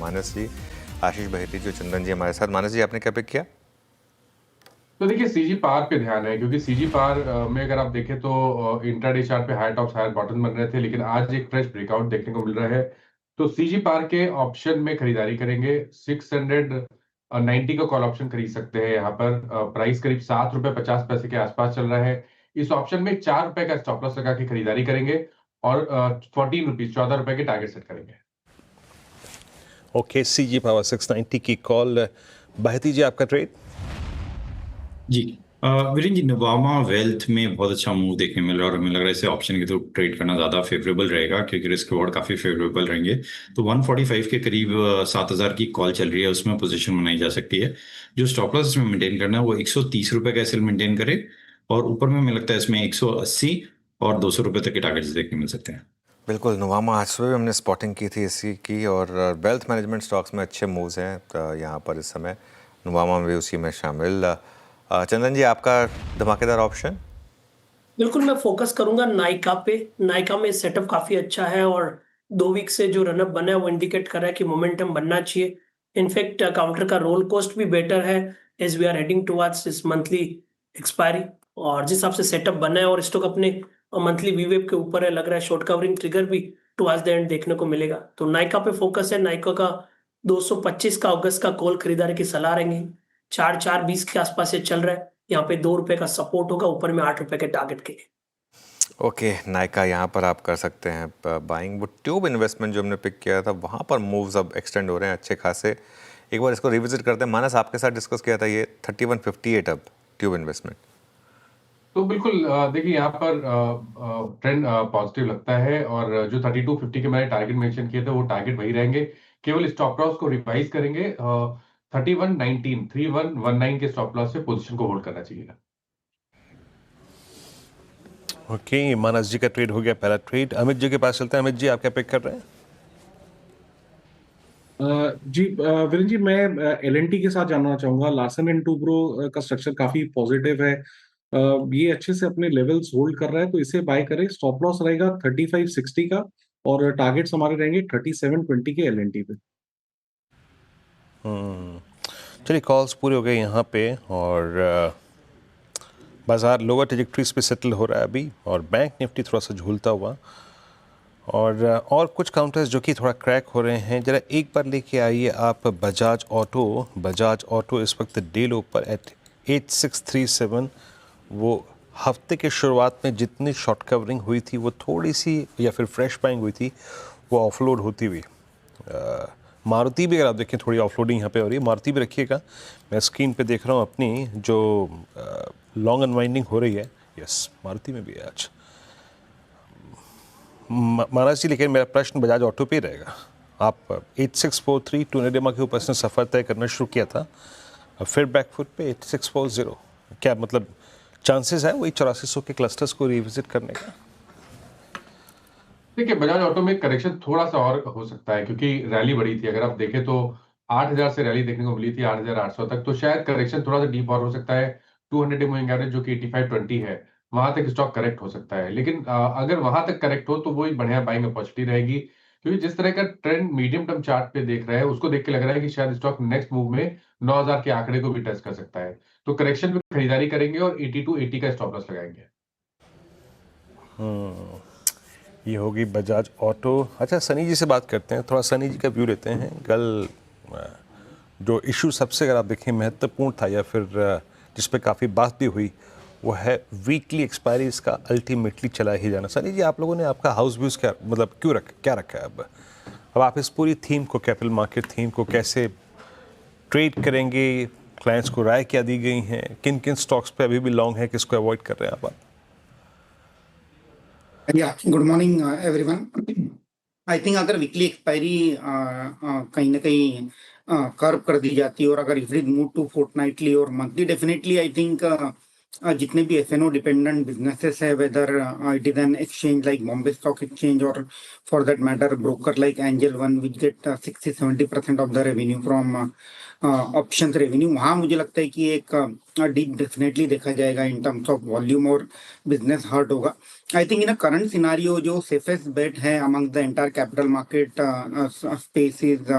मानस जी, आशीष बहेती जो चंदन जी हमारे साथ। मानस जी, आपने क्या पिक किया? तो देखिए सीजी पार पे ध्यान है, क्योंकि सीजी पार में अगर आप देखें तो इंट्राडे चार्ट पे हाई टॉप्स हायर बॉटम बन रहे थे, लेकिन आज एक फ्रेश ब्रेकआउट देखने को मिल रहा है। तो सीजी पार के ऑप्शन में खरीदारी करेंगे। 690 का कॉल ऑप्शन खरीद सकते हैं। यहाँ पर प्राइस करीब ₹7.50 के आसपास चल रहा है। इस ऑप्शन में ₹4 का स्टॉप लॉस लगा के खरीदारी करेंगे और ₹14 ₹14 के टारगेट सेट करेंगे। ओके, सीजी पावर 690 की कॉल। बहती जी, आपका ट्रेड? जी वीरेंद्र जी, नवामा वेल्थ में बहुत अच्छा मूव देखने मिल रहा है और हमें लग रहा है इसे ऑप्शन के थ्रू ट्रेड करना ज़्यादा फेवरेबल रहेगा क्योंकि रिस्क रिवॉर्ड काफ़ी फेवरेबल रहेंगे। तो 145 के करीब 7,000 की कॉल चल रही है, उसमें पोजीशन बनाई जा सकती है। जो स्टॉप लॉस इसमें मेंटेन करना है वो ₹130 का एसएल मेंटेन करे और ऊपर में हमें लगता है इसमें 180 और ₹200 तक के टारगेट्स देखने मिल सकते हैं। बिल्कुल, नवामा आज सुबह हमने स्पॉटिंग की थी इसी की, और वेल्थ मैनेजमेंट स्टॉक्स में अच्छे मूव्स हैं यहाँ पर इस समय। नवामा भी उसी में शामिल। चंदन जी, आपका धमाकेदार ऑप्शन? बिल्कुल, मैं फोकस करूंगा नायका पे। नायका में सेटअप काफी अच्छा है और 2 वीक से जो रनअप बना है वो इंडिकेट कर रहा है कि मोमेंटम बनना चाहिए। इनफैक्ट काउंटर का रोल कॉस्ट भी बेटर है as we are heading towards this monthly expiry. और जिस हिसाब से सेटअप बना है और स्टॉक अपने मंथली वीवेब के ऊपर है, लग रहा है शॉर्ट कवरिंग ट्रिगर भी टुवर्ड्स द एंड देखने को मिलेगा। तो नायका पे फोकस है। नायका का 225 का अगस्त का कॉल खरीदारी की सलाह रहेंगे। 4,420 के आसपास ये चल रहा है। यहाँ पे ₹2 का सपोर्ट होगा, ऊपर में ₹8 के टारगेट के लिए। ओके, नायका यहाँ पर आप कर सकते हैं बाइंग। वो ट्यूब इन्वेस्टमेंट जो हमने पिक किया था, वहाँ पर मूव्स अब एक्सटेंड हो रहे हैं अच्छे खासे। एक बार इसको रिविजिट करते हैं। मानस, आपके साथ डिस्कस किया था ये 3158 अब ट्यूब इन्वेस्टमेंट। तो बिल्कुल देखिए यहाँ पर ट्रेंड पॉजिटिव लगता है, और जो 3250 के मैंने टारगेट मेंशन किए थे वो टारगेट वही रहेंगे। केवल स्टॉप लॉस को रिवाइज करेंगे। 3119 के स्टॉप लॉस से पोजीशन को होल्ड करना चाहिए। ओके, मानस जी का ट्रेड हो गया, पहला ट्रेड। अमित जी के पास चलते हैं। अमित जी, आप क्या पिक कर रहे हैं? जी वीरेंद्र जी, मैं एलएनटी के साथ जानना चाहूंगा। लार्सन एंड टूब्रो का स्ट्रक्चर काफी पॉजिटिव है। ये अच्छे से अपने लेवल्स होल्ड कर रहा है, तो इसे बाय करें। स्टॉप लॉस रहेगा 3560 का और टारगेट्स हमारे रहेंगे 3720 के एलएनटी पे। चलिए, कॉल्स पूरे हो गए यहाँ पे और बाजार लोअर ट्रेजेक्ट्रीज पे सेटल हो रहा है अभी, और बैंक निफ्टी थोड़ा सा झूलता हुआ, और कुछ काउंटर्स जो कि थोड़ा क्रैक हो रहे हैं। जरा एक बार लेके आइए आप बजाज ऑटो। बजाज ऑटो इस वक्त डे लो पर एट 8637। वो हफ्ते के शुरुआत में जितनी शॉर्ट कवरिंग हुई थी वो थोड़ी सी, या फिर फ्रेश बाइंग हुई थी, वो ऑफलोड होती हुई। मारुति भी अगर आप देखें थोड़ी ऑफलोडिंग यहाँ पे हो रही है। मारुति भी रखिएगा, मैं स्क्रीन पे देख रहा हूँ अपनी, जो लॉन्ग अनवाइंडिंग हो रही है। यस, मारुति में भी है आज। महाराज जी, लेकिन मेरा प्रश्न बजाज ऑटो पे ही रहेगा। आप 8643 टूनेडेमा के ऊपर से सफ़र तय करना शुरू किया था, फिर बैकफुट पे 8640। क्या मतलब चांसेस है वही 8400 के क्लस्टर्स को रिविजिट करने का? देखिए बजाज ऑटो में करेक्शन थोड़ा सा और हो सकता है, क्योंकि रैली बढ़ी थी। अगर आप देखें तो 8,000 से रैली देखने को मिली थी 8,800 तक, तो शायद करेक्शन थोड़ा सा डीप और हो सकता है। 200 मूविंग एवरेज जो कि 8520 है, वहां तक स्टॉक करेक्ट हो सकता है। लेकिन अगर वहां तक करेक्ट हो तो वो एक बढ़िया बाइंग अपॉर्चुनिटी रहेगी, क्योंकि जिस तरह का ट्रेंड मीडियम टर्म चार्ट पे देख रहे हैं, उसको देख के लग रहा है कि शायद स्टॉक नेक्स्ट मूव में 9,000 के आंकड़े को भी टच कर सकता है। तो करेक्शन में खरीदारी करेंगे और 8280 का स्टॉप लॉस लगाएंगे। ये होगी बजाज ऑटो। अच्छा, सनी जी से बात करते हैं, थोड़ा सनी जी का व्यू लेते हैं। कल जो इशू सबसे, अगर आप देखें, महत्वपूर्ण था, या फिर जिस पे काफ़ी बात भी हुई, वो है वीकली एक्सपायरी। इसका अल्टीमेटली चला ही जाना। सनी जी, आप लोगों ने आपका हाउस व्यूज़ क्या, मतलब क्या रखा है अब आप इस पूरी थीम को, कैपिटल मार्केट थीम को कैसे ट्रेड करेंगे? क्लाइंट्स को राय क्या दी गई हैं? किन किन स्टॉक्स पे अभी भी लॉन्ग है, किसको अवॉइड कर रहे हैं आप? Good morning everyone. I think अगर वीकली एक्सपायरी कहीं ना कहीं कर्व कर दी जाती है, और अगर if it move to fortnightly और मंथली, डेफिनेटली आई थिंक जितने भी एफएनओ डिपेंडेंट बिजनेसेस है, whether it is an exchange like Bombay stock exchange और for that matter broker like Angel One which get 60-70% of the revenue from option revenue, वहाँ मुझे लगता है कि एक डीप डेफिनेटली देखा जाएगा इन टर्म्स ऑफ वॉल्यूम और बिजनेस हर्ट होगा। I think in a current scenario जो सेफेस्ट बेट है among the entire capital market space is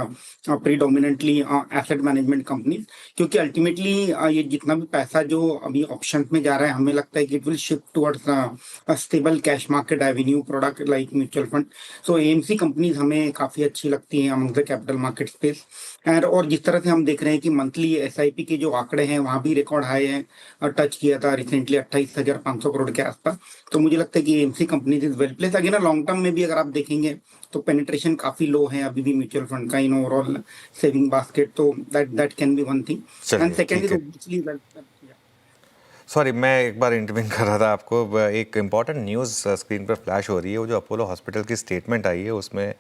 predominantly asset management companies, क्योंकि अल्टीमेटली ये जितना भी पैसा जो अभी ऑप्शन में जा रहा है हमें लगता है कि it will shift towards stable cash market Avenue product like mutual fund. So AMC companies हमें काफी अच्छी लगती हैं among the capital market space. और जिस तरह से हम देख रहे हैं कि मंथली एसआईपी के जो आंकड़े हैं वहां भी रिकॉर्ड हाई है, टच किया था रिसेंटली 28,500 करोड़ के आसपास। तो मुझे लगता है कि AMC companies is well place. Again long term में भी अगर आप देखेंगे तो पेनिट्रेशन काफी लो है अभी भी म्यूचुअल फंड का इन ओवरऑल सेविंग बास्केट, तो that can be one thing. चलिए, एंड सेकंड ठीक इज है। Obviously well. सॉरी, मैं एक बार इंटरव्यू कर रहा था आपको, एक इम्पॉर्टेंट न्यूज़ स्क्रीन पर फ्लैश हो रही है। वो जो अपोलो हॉस्पिटल की स्टेटमेंट आई है उसमें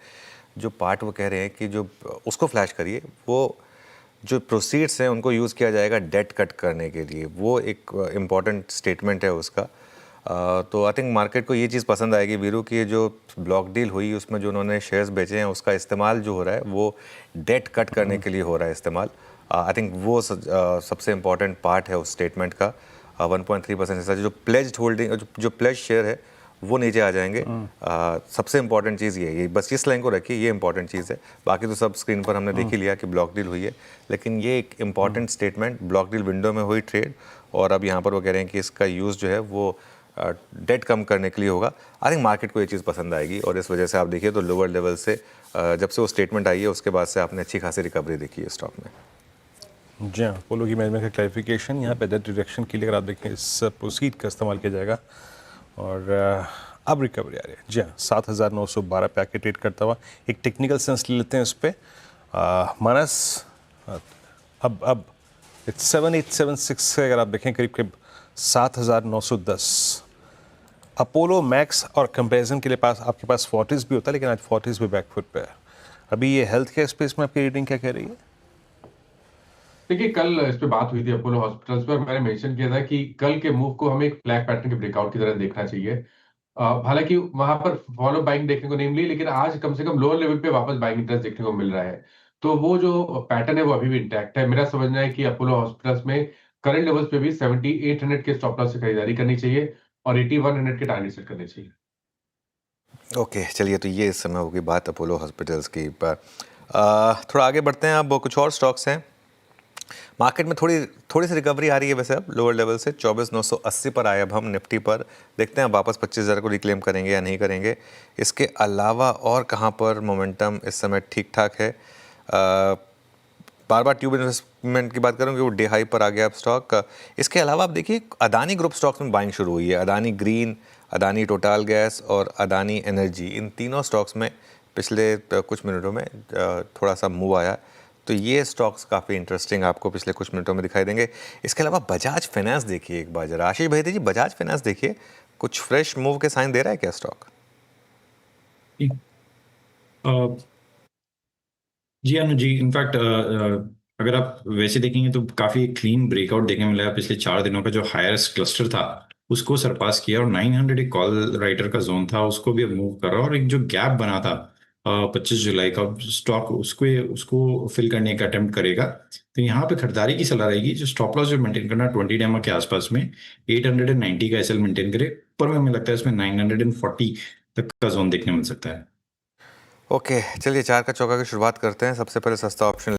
जो पार्ट वो कह रहे हैं कि जो उसको फ्लैश करिए, वो जो प्रोसीड्स हैं उनको यूज़ किया जाएगा डेट कट करने के लिए। वो एक इम्पॉर्टेंट स्टेटमेंट है उसका। तो आई थिंक मार्केट को ये चीज़ पसंद आएगी वीरू की, जो ब्लॉक डील हुई उसमें जो उन्होंने शेयर्स बेचे हैं उसका इस्तेमाल जो हो रहा है वो डेट कट करने के लिए हो रहा है इस्तेमाल। आई थिंक वो सबसे इम्पॉर्टेंट पार्ट है उस स्टेटमेंट का। 1.3% हिस्सा जो प्लेज्ड होल्डिंग, जो प्लेज शेयर है वो नीचे आ जाएंगे। सबसे इंपॉर्टेंट चीज़ ये है, बस इस लाइन को रखिए, ये इंपॉर्टेंट चीज़ है। बाकी तो सब स्क्रीन पर हमने देख ही लिया कि ब्लॉक डील हुई है, लेकिन ये एक important statement, block deal window में हुई ट्रेड, और अब यहाँ पर वो कह रहे हैं कि इसका यूज़ जो है वो डेट कम करने के लिए होगा। आई थिंक मार्केट को ये चीज़ पसंद आएगी, और इस वजह से आप देखिए तो लोअर लेवल से जब से वो स्टेटमेंट आई है उसके बाद से आपने अच्छी खासी रिकवरी देखी है स्टॉक में। जी हाँ, अपोलो की मैनेजमेंट का क्लैरिफिकेशन यहाँ पे डेट रिडक्शन के लिए अगर आप देखें इस प्रोसीड का इस्तेमाल किया जाएगा, और अब रिकवरी आ रही है। जी हाँ, 7,912 पे आके ट्रेड करता हुआ। एक टेक्निकल सेंस ले लेते हैं इस पर। माइनस अब 7876 से अगर आप देखें करीब करीब 7,910। अपोलो मैक्स और कंपैरिजन के लिए आपके पास फोर्टिस भी होता है, लेकिन आज फोर्टिस भी बैकफुट पे है। अभी ये हेल्थ केयर स्पेस में आपकी रीडिंग क्या कह रही है? देखिए, कल इस पे बात हुई थी अपोलो हॉस्पिटल्स पर, मैंने मेंशन किया था कि कल के मूव को हमें एक फ्लैग पैटर्न के ब्रेकआउट की तरह देखना चाहिए। हालांकि वहां पर फॉलो बाइंग देखने को नहीं मिली, लेकिन आज कम से कम लोअर लेवल पे वापस बाइंग इंटरेस्ट देखने को मिल रहा है। तो वो जो पैटर्न है वो अभी भी इंटैक्ट है। मेरा समझना है कि अपोलो हॉस्पिटल्स में करंट लेवल्स पे भी 7800 के स्टॉप लॉस से खरीदारी करनी चाहिए और 8100 के टारगेट सेट करने चाहिए। ओके, चलिए, तो ये इस समय होगी बात अपोलो हॉस्पिटल्स की। पर थोड़ा आगे बढ़ते हैं। अब कुछ और स्टॉक्स हैं मार्केट में, थोड़ी सी रिकवरी आ रही है वैसे अब लोअर लेवल से। 24,980 पर आए अब हम निफ्टी पर। देखते हैं वापस 25,000 को रिक्लेम करेंगे या नहीं करेंगे। इसके अलावा और कहाँ पर मोमेंटम इस समय ठीक ठाक है। बार बार ट्यूब इन्वेस्टमेंट की बात करूँगी, वो डे हाई पर आ गया अब स्टॉक। इसके अलावा आप देखिए अदानी ग्रुप स्टॉक्स में बाइंग शुरू हुई है। Adani green, Adani total gas और अदानी एनर्जी, इन तीनों स्टॉक्स में पिछले कुछ मिनटों में थोड़ा सा मूव आया। तो ये स्टॉक्स काफ़ी इंटरेस्टिंग आपको पिछले कुछ मिनटों में दिखाई देंगे। इसके अलावा बजाज फाइनेंस देखिए एक बार जरा। आशीष भाई जी, बजाज फाइनेंस देखिए, कुछ फ्रेश मूव के साइन दे रहा है क्या स्टॉक? जी अनु जी, इनफैक्ट अगर आप वैसे देखेंगे तो काफी क्लीन ब्रेकआउट देखने मिला है। पिछले 4 दिनों का जो हाईएस्ट क्लस्टर था उसको सरपास किया, और 900 एक कॉल राइटर का जोन था उसको भी अब मूव कर रहा है, और एक जो गैप बना था 25 जुलाई का स्टॉक उसको फिल करने का अटेम्प्ट करेगा। तो यहाँ पे खरीदारी की सलाह रहेगी। जो स्टॉप लॉस जो मेंटेन करना 20 डेमा के आसपास में 890 का एसएल मेंटेन करे। पर हमें लगता है इसमें 940 तक का जोन देखने मिल सकता है। ओके, चलिए, चार का चौका की शुरुआत करते हैं। सबसे पहले सस्ता ऑप्शन